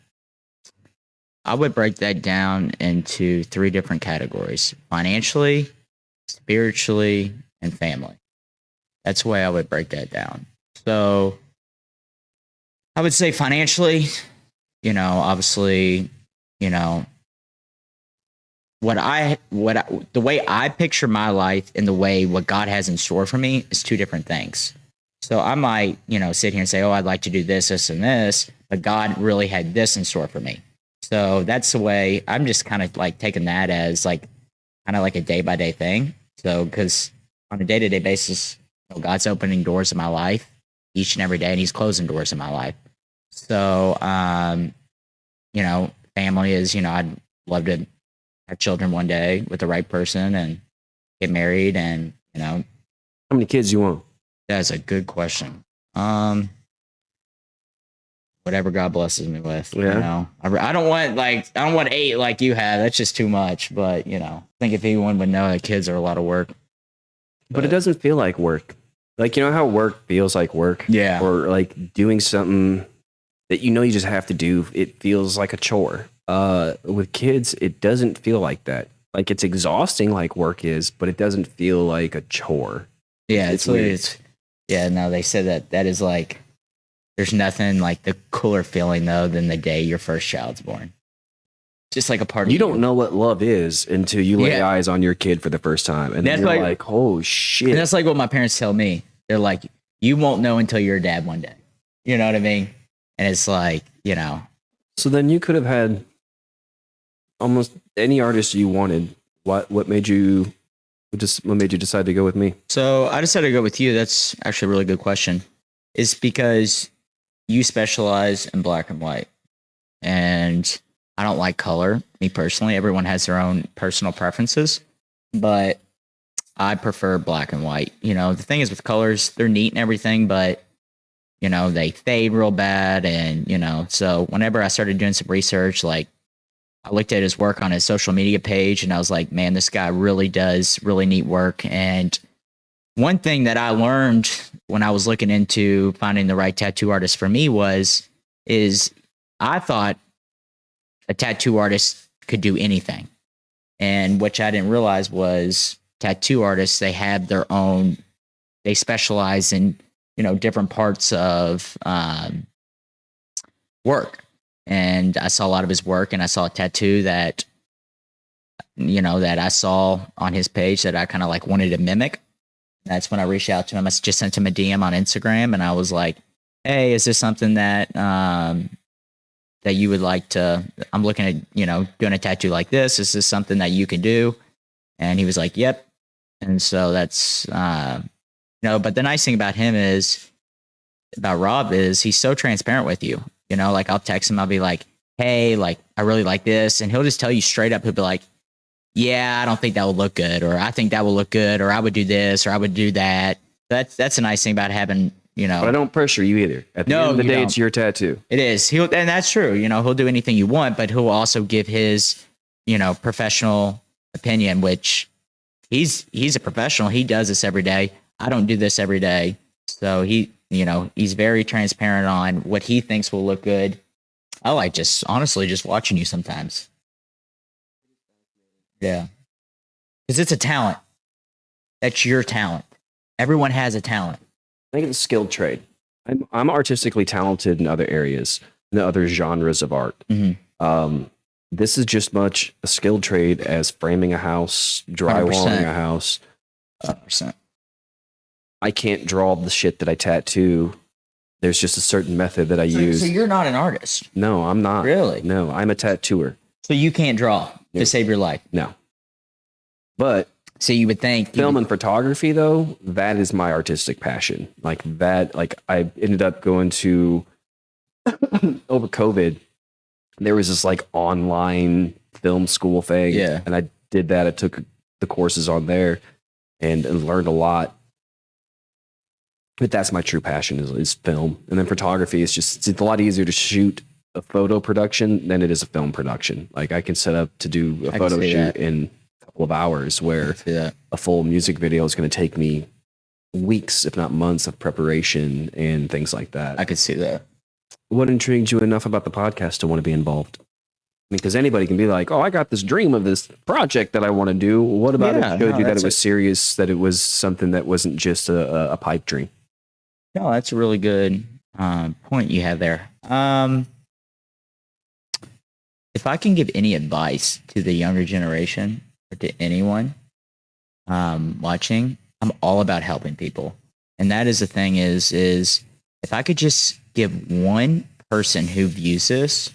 would break that down into 3 different categories: financially, spiritually, and family. That's the way I would break that down. So I would say financially, you know, obviously, you know, the way I picture my life and the way what God has in store for me is 2 different things. So I might, you know, sit here and say, oh, I'd like to do this, this, and this, but God really had this in store for me. So that's the way I'm just kind of like taking that as like kind of like a day by day thing. So because on a day to day basis, you know, God's opening doors in my life each and every day, and He's closing doors in my life. So, you know, family is, you know, I'd love to have children one day with the right person and get married, and, you know. How many kids you want? That's a good question. Whatever God blesses me with, you know. I don't want 8 like you have. That's just too much. But, you know, I think if anyone would know that kids are a lot of work. But it doesn't feel like work. Like, you know how work feels like work? Yeah. Or like doing something that you know you just have to do. It feels like a chore. With kids, it doesn't feel like that. Like, it's exhausting like work is, but it doesn't feel like a chore. Yeah, it's yeah, no, they said that is like, there's nothing like the cooler feeling though than the day your first child's born. Just like a part of you don't know what love is until you lay Yeah. eyes on your kid for the first time, and then That's you're like- like, "Oh shit!" And that's like what my parents tell me. They're like, you won't know until you're a dad one day. You know what I mean? And it's like, you know. So then you could have had almost any artist you wanted. What made you decide to go with me? So I decided to go with you. That's actually a really good question. It's because you specialize in black and white. And I don't like color, me personally. Everyone has their own personal preferences. But I prefer black and white. You know, the thing is with colors, they're neat and everything, but, you know, they fade real bad. And, you know, so whenever I started doing some research, like, I looked at his work on his social media page and I was like, man, this guy really does really neat work. And one thing that I learned when I was looking into finding the right tattoo artist for me is I thought a tattoo artist could do anything. And which I didn't realize was tattoo artists, they specialize in, you know, different parts of work. And I saw a lot of his work, and I saw a tattoo that, you know, that I saw on his page that I kind of like wanted to mimic. That's when I reached out to him. I just sent him a DM on Instagram, and I was like, hey, is this something that that you would like to, I'm looking at, you know, doing a tattoo like this. Is this something that you can do? And he was like, yep. And so that's, you know, but the nice thing about Rob is he's so transparent with you. You know, like I'll text him, I'll be like, hey, like, I really like this. And he'll just tell you straight up, he'll be like, yeah, I don't think that will look good. Or I think that will look good. Or I would do this, or I would do that. That's a nice thing about having, you know. But I don't pressure you either. At the end of the day, don't. it's your tattoo. It is. And that's true. You know, he'll do anything you want, but he'll also give his, you know, professional opinion, which he's a professional. He does this every day. I don't do this every day. So you know, he's very transparent on what he thinks will look good. I like just honestly just watching you sometimes. Yeah. Because it's a talent. That's your talent. Everyone has a talent. I think it's a skilled trade. I'm artistically talented in other areas, in other genres of art. This is just much a skilled trade as framing a house, drywalling 100%. a house. 100%. I can't draw the shit that I tattoo. There's just a certain method that I use. So you're not an artist? No, I'm not. Really? No, I'm a tattooer. So you can't draw to save your life? No. But so you would think film and photography, though, that is my artistic passion. Like that, like I ended up going to over COVID. There was this like online film school thing. Yeah. And I did that. I took the courses on there and learned a lot. But that's my true passion is film. And then photography is just, it's a lot easier to shoot a photo production than it is a film production. Like I can set up to do a photo shoot in a couple of hours, where a full music video is going to take me weeks, if not months of preparation and things like that. I could see that. What intrigued you enough about the podcast to want to be involved? Because anybody can be like, oh, I got this dream of this project that I want to do. What about it showed you that it was serious, that it was something that wasn't just a pipe dream? No, that's a really good point you have there. If I can give any advice to the younger generation or to anyone watching, I'm all about helping people. And that is the thing is if I could just give one person who views this,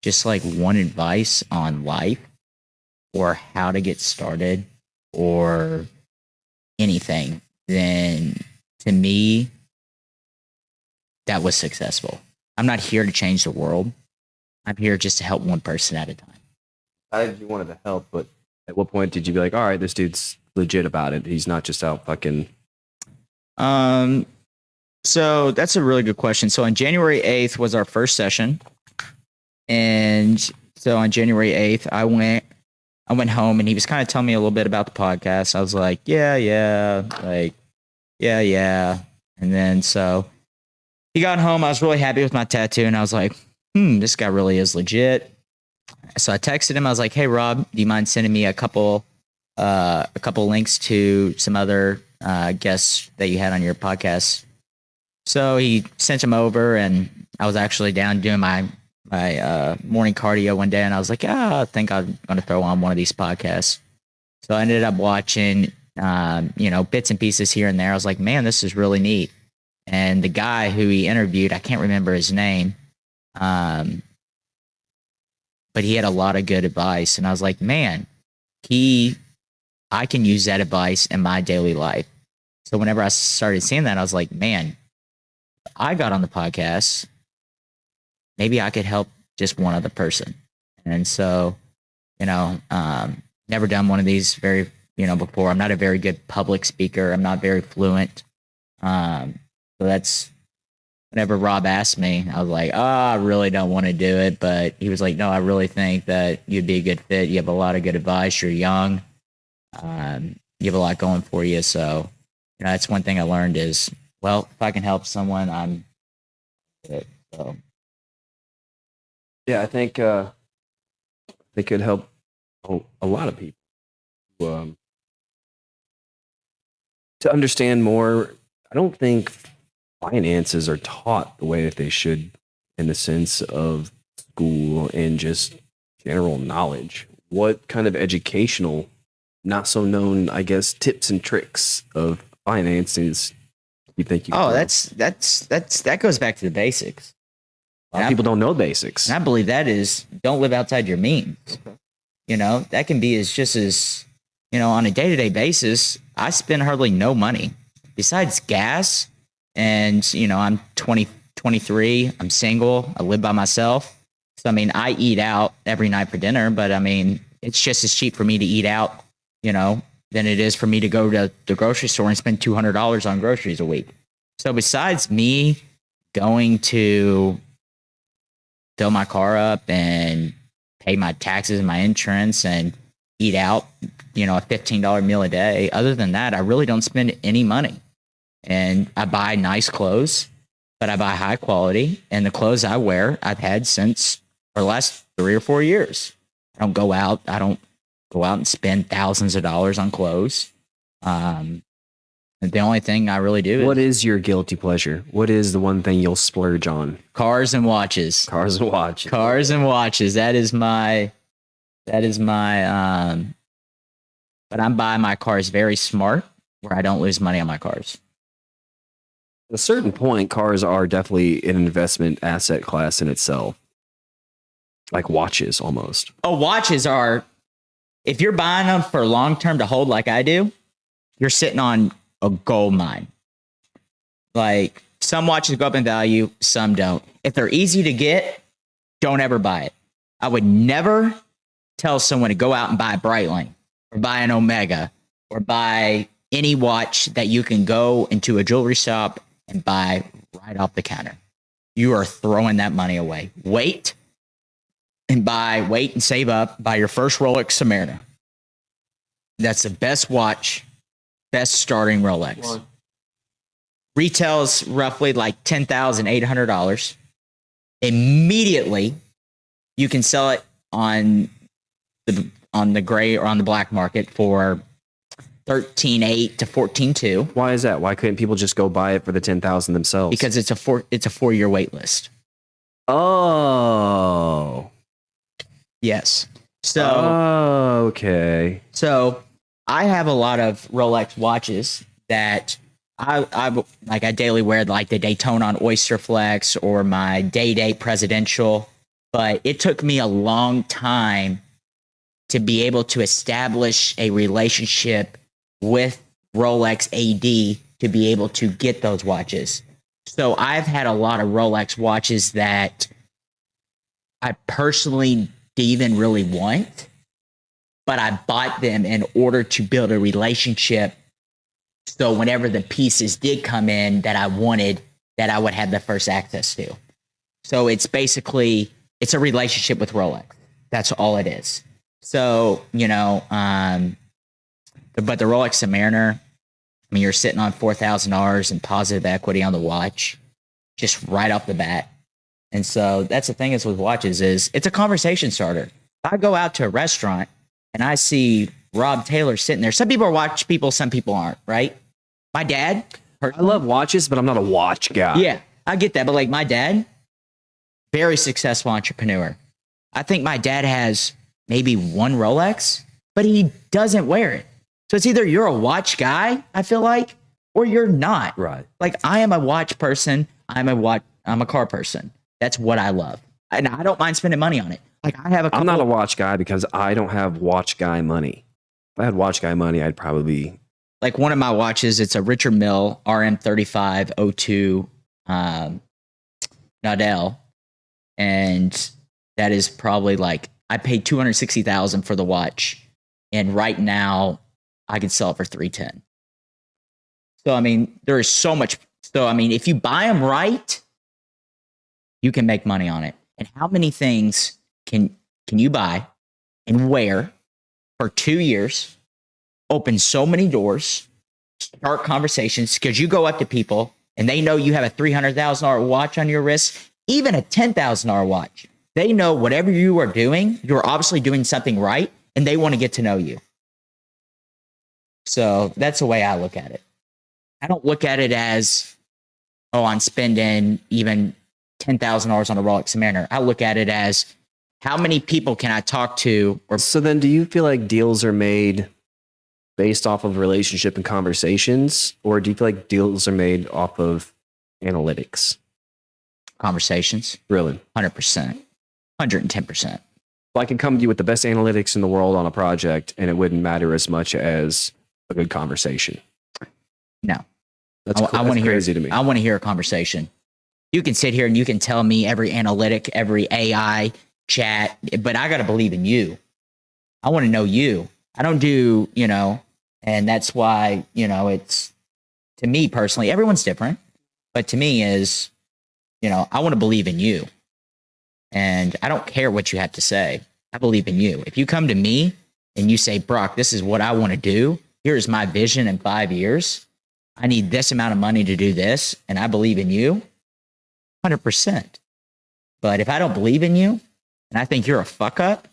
just like one advice on life or how to get started or anything, then to me, that was successful. I'm not here to change the world. I'm here just to help one person at a time. I you wanted to help, but at what point did you be like, all right, this dude's legit about it? He's not just out fucking. So that's a really good question. So on January 8th was our first session. And so on January 8th, I went home and he was kind of telling me a little bit about the podcast. I was like, yeah. And then so he got home. I was really happy with my tattoo. And I was like, this guy really is legit. So I texted him. I was like, hey, Rob, do you mind sending me a couple links to some other guests that you had on your podcast? So he sent them over, and I was actually down doing my morning cardio one day, and I was like, I think I'm going to throw on one of these podcasts. So I ended up watching, bits and pieces here and there. I was like, man, this is really neat. And the guy who he interviewed, I can't remember his name, but he had a lot of good advice. And I was like, man, I can use that advice in my daily life. So whenever I started seeing that, I was like, man, I got on the podcast. Maybe I could help just one other person. And so, never done one of these before. I'm not a very good public speaker. I'm not very fluent. So that's whenever Rob asked me, I was like, I really don't want to do it. But he was like, no, I really think that you'd be a good fit. You have a lot of good advice. You're young. You have a lot going for you. So, that's one thing I learned is, well, if I can help someone, I'm good. So. Yeah, I think they could help a lot of people to understand more. I don't think finances are taught the way that they should in the sense of school and just general knowledge. What kind of educational, not so known, I guess, tips and tricks of finances you think you? Oh, that goes back to the basics. A lot of people don't know basics. And I believe that is don't live outside your means. Okay. That can be as on a day-to-day basis, I spend hardly no money besides gas. And, I'm 23, I'm single, I live by myself. So, I eat out every night for dinner, but it's just as cheap for me to eat out, than it is for me to go to the grocery store and spend $200 on groceries a week. So besides me going to fill my car up and pay my taxes and my insurance and eat out, a $15 meal a day. Other than that, I really don't spend any money. And I buy nice clothes, but I buy high quality. And the clothes I wear, I've had for the last 3 or 4 years. I don't go out. I don't go out and spend thousands of dollars on clothes. The only thing I really do What is your guilty pleasure? What is the one thing you'll splurge on? cars and watches. Cars and watches. Cars and watches. That is my but I'm buying my cars very smart where I don't lose money on my cars. At a certain point, cars are definitely an investment asset class in itself. Like watches almost. Oh, watches are, if you're buying them for long term to hold like I do, you're sitting on a gold mine. Like some watches go up in value, some don't. If they're easy to get, don't ever buy it. I would never tell someone to go out and buy a Breitling or buy an Omega or buy any watch that you can go into a jewelry shop and buy right off the counter. You are throwing that money away. Wait and save up, buy your first Rolex Submariner. That's the best watch, best starting Rolex. What? Retails roughly like $10,800. Immediately, you can sell it on the gray or on the black market for $13,800 to $14,200. Why is that? Why couldn't people just go buy it for the $10,000 themselves? Because it's a 4-year wait list. Oh. Yes. So okay. So I have a lot of Rolex watches that I daily wear, like the Daytona on Oyster Flex or my Day Presidential. But it took me a long time to be able to establish a relationship with Rolex AD to be able to get those watches. So I've had a lot of Rolex watches that I personally didn't even really want, but I bought them in order to build a relationship. So whenever the pieces did come in that I wanted, that I would have the first access to. So it's basically, it's a relationship with Rolex. That's all it is. So, but the Rolex Submariner, I mean, you're sitting on $4,000 in positive equity on the watch, just right off the bat. And so that's the thing is with watches is it's a conversation starter. If I go out to a restaurant and I see Rob Taylor sitting there, some people are watch people, some people aren't, right? My dad. I love watches, but I'm not a watch guy. Yeah, I get that. But like my dad, very successful entrepreneur. I think my dad has maybe one Rolex, but he doesn't wear it. So it's either you're a watch guy, I feel like, or you're not. Right. Like I am a watch person. I'm a car person. That's what I love. And I don't mind spending money on it. Like I have I'm not a watch guy because I don't have watch guy money. If I had watch guy money, I'd probably like one of my watches. It's a Richard Mille RM3502 Nadal, and that is probably like I paid $260,000 for the watch, and right now I could sell it for $310,000. So I mean, there is so much. So I mean, if you buy them right, you can make money on it. And how many things can you buy and wear for 2 years, open so many doors, start conversations, because you go up to people and they know you have a $300,000 watch on your wrist, even a $10,000 watch. They know whatever you are doing, you're obviously doing something right, and they want to get to know you. So that's the way I look at it. I don't look at it as, oh, I'm spending even $10,000 on a Rolex Submariner. I look at it as how many people can I talk to? So then do you feel like deals are made based off of relationship and conversations, or do you feel like deals are made off of analytics? Conversations. Really? 100%. 110%. Well, I can come to you with the best analytics in the world on a project and it wouldn't matter as much as a good conversation. No. That's crazy to me. I want to hear a conversation. You can sit here and you can tell me every analytic, every AI chat, but I got to believe in you. I want to know you. I don't do, and that's why, it's, to me personally, everyone's different, but to me is, I want to believe in you. And I don't care what you have to say. I believe in you. If you come to me and you say, Brock, this is what I want to do. Here's my vision in 5 years. I need this amount of money to do this. And I believe in you. 100%. But if I don't believe in you and I think you're a fuck up,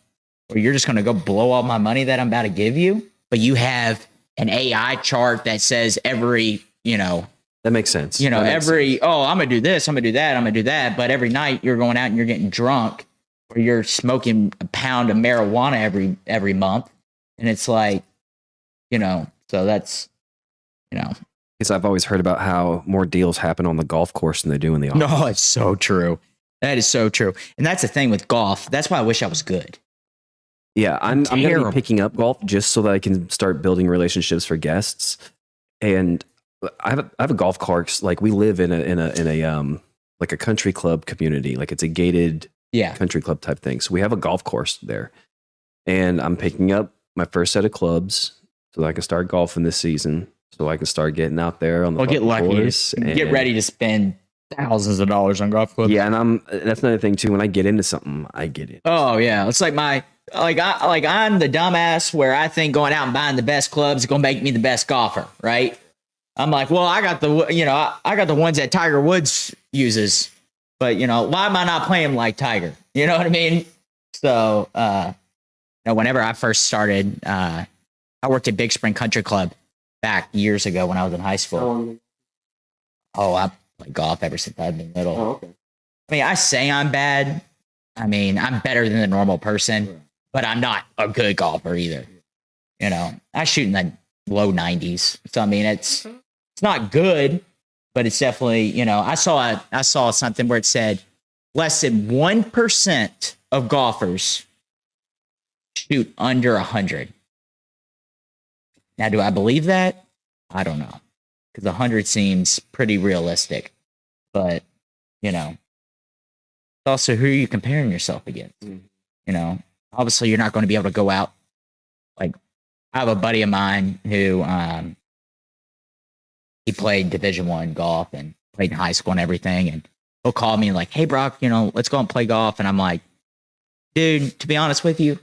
or you're just going to go blow all my money that I'm about to give you. But you have an AI chart that says every, that makes sense. I'm going to do this, I'm going to do that, I'm going to do that. But every night you're going out and you're getting drunk, or you're smoking a pound of marijuana every month. And it's like, so that's, Because I've always heard about how more deals happen on the golf course than they do in the office. No, it's so true. That is so true. And that's the thing with golf. That's why I wish I was good. Yeah, I'm going to be picking up golf just so that I can start building relationships for guests. And I have a golf cart. Like, we live in a like a country club community. Like, it's a gated country club type thing. So we have a golf course there. And I'm picking up my first set of clubs so that I can start golfing this season. So I can start getting out there on the get lucky and get ready to spend thousands of dollars on golf clubs. Yeah, and that's another thing too. When I get into something, I get it. Oh yeah, it's like I'm the dumbass where I think going out and buying the best clubs is gonna make me the best golfer, right? I'm like, well, I got the ones that Tiger Woods uses, but why am I not playing like Tiger? You know what I mean? So, whenever I first started, I worked at Big Spring Country Club back years ago when I was in high school. Oh, I play golf ever since I've been little. Oh, okay. I mean, I say I'm bad. I mean, I'm better than the normal person, but I'm not a good golfer either. I shoot in the low 90s. So I mean, it's not good, but it's definitely, I saw something where it said less than 1% of golfers shoot under 100. Now, do I believe that? I don't know, because 100 seems pretty realistic. But, also, who are you comparing yourself against? Obviously, you're not going to be able to go out. Like, I have a buddy of mine who he played Division I golf and played in high school and everything. And he'll call me and like, hey, Brock, let's go and play golf. And I'm like, dude, to be honest with you,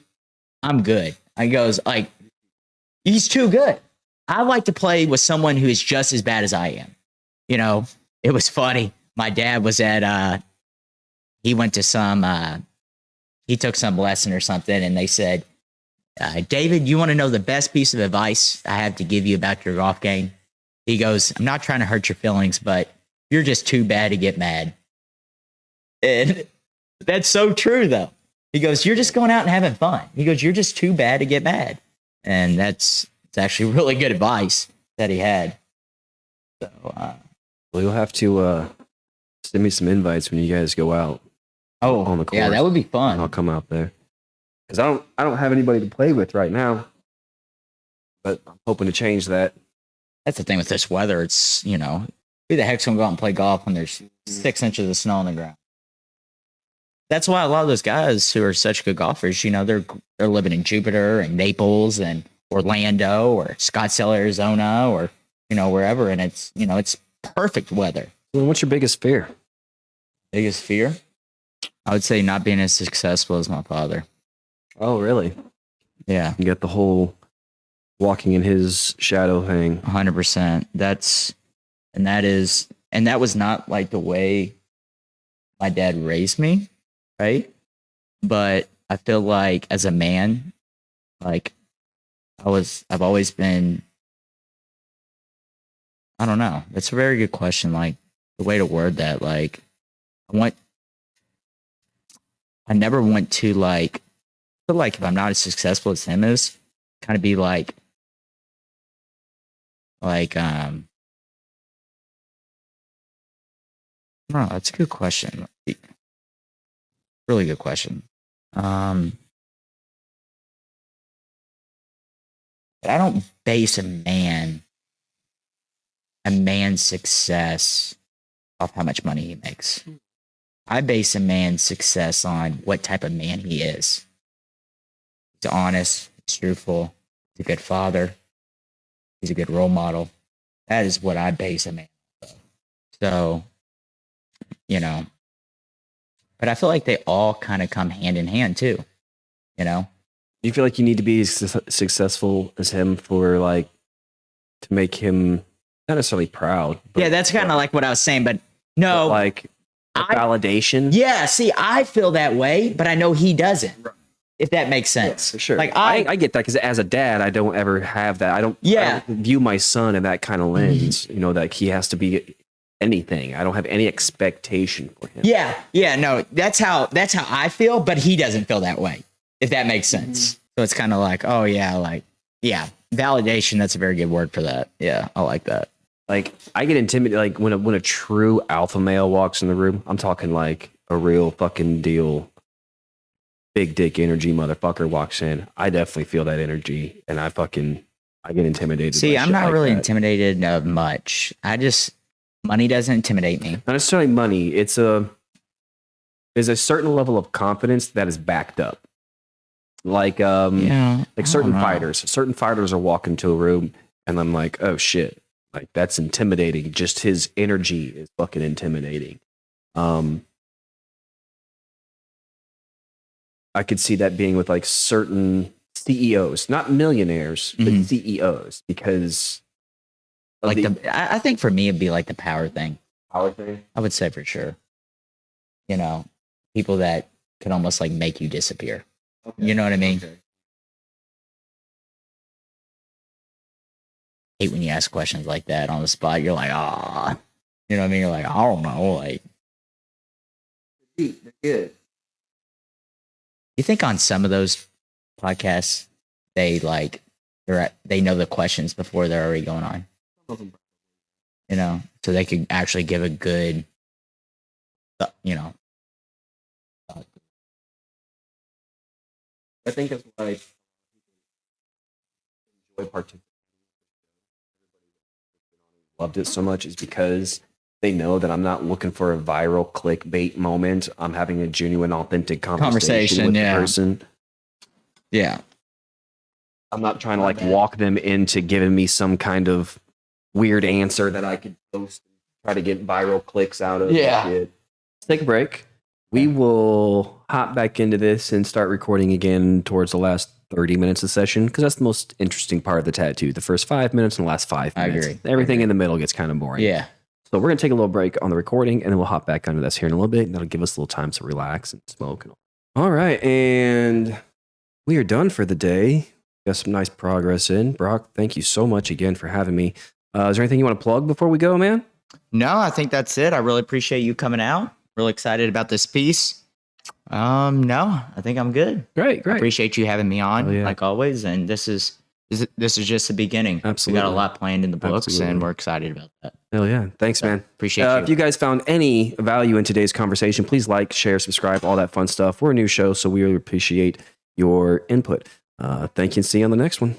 I'm good. He goes, like, he's too good. I like to play with someone who is just as bad as I am. It was funny. My dad was at, he went to he took some lesson or something, and they said, David, you want to know the best piece of advice I have to give you about your golf game? He goes, I'm not trying to hurt your feelings, but you're just too bad to get mad. And that's so true, though. He goes, you're just going out and having fun. He goes, you're just too bad to get mad. And it's actually really good advice that he had. So, well, you'll have to send me some invites when you guys go out. On the course. Yeah, that would be fun. I'll come out there because I don't have anybody to play with right now, but I'm hoping to change that. That's the thing with this weather. It's who the heck's gonna go out and play golf when there's 6 inches of snow on the ground? That's why a lot of those guys who are such good golfers, they're living in Jupiter and Naples and Orlando or Scottsdale, Arizona, or wherever, and it's it's perfect weather. Well, what's your biggest fear? Biggest fear? I would say not being as successful as my father. Oh, really? Yeah. You got the whole walking in his shadow thing. 100%. That was not like the way my dad raised me, right? But I feel like as a man, like I've always been, I don't know. That's a very good question. Like the way to word that, like I never want to like feel like if I'm not as successful as him is, kind of be like I don't know, that's a good question. Really good question. But I don't base a man's success off how much money he makes. I base a man's success on what type of man he is. He's honest, he's truthful, he's a good father, he's a good role model. That is what I base a man on. So, but I feel like they all kind of come hand in hand too, Do you feel like you need to be as successful as him for like to make him not necessarily proud? But, yeah, that's kind of like what I was saying, but no, but like validation. Yeah, see, I feel that way, but I know he doesn't. if that makes sense. For sure. Like I get that because as a dad, I don't ever have that. I don't view my son in that kind of lens, you know, that he has to be anything. I don't have any expectation for him. Yeah, no, that's how I feel, but he doesn't feel that way, if that makes sense. So it's kind of like, oh yeah, like, yeah, validation, that's a very good word for that. Yeah, I like that. Like, I get intimidated, like, when a true alpha male walks in the room. I'm talking like a real fucking deal big dick energy motherfucker walks in. I definitely feel that energy, and I get intimidated. See, I'm not really intimidated much. Money doesn't intimidate me. Not necessarily money. There's a certain level of confidence that is backed up. Like certain fighters are walking into a room, and I'm like, oh shit, like that's intimidating. Just his energy is fucking intimidating. I could see that being with like certain CEOs, not millionaires, but CEOs, because like I think for me it'd be like the power thing. Power thing? I would say for sure. You know, people that could almost like make you disappear. Okay. You know what I mean? Okay. Hate when you ask questions like that on the spot. You're like, ah, you know what I mean? You're like, I don't know, like. They're good. You think on some of those podcasts, they know the questions before they're already going on, you know, so they could actually give a good, you know. I think that's why I enjoy participating. Loved it so much is because they know that I'm not looking for a viral clickbait moment. I'm having a genuine, authentic conversation with the person. Yeah. I'm not trying to like walk them into giving me some kind of weird answer that I could post and try to get viral clicks out of. Yeah. Let's take a break. We will hop back into this and start recording again towards the last 30 minutes of the session, because that's the most interesting part of the tattoo. The first 5 minutes and the last 5 minutes. I agree. Everything in the middle gets kind of boring. Yeah. So we're going to take a little break on the recording, and then we'll hop back onto this here in a little bit. And that'll give us a little time to relax and smoke. All right. And we are done for the day. Got some nice progress in. Brock, thank you so much again for having me. Is there anything you want to plug before we go, man? No, I think that's it. I really appreciate you coming out. Really excited about this piece. No, I think I'm good. Great. I appreciate you having me on, like always. And this is just the beginning. Absolutely. We got a lot planned in the books, and we're excited about that. Hell yeah. Thanks, man. Appreciate you. If you guys found any value in today's conversation, please like, share, subscribe, all that fun stuff. We're a new show, so we really appreciate your input. Thank you, and see you on the next one.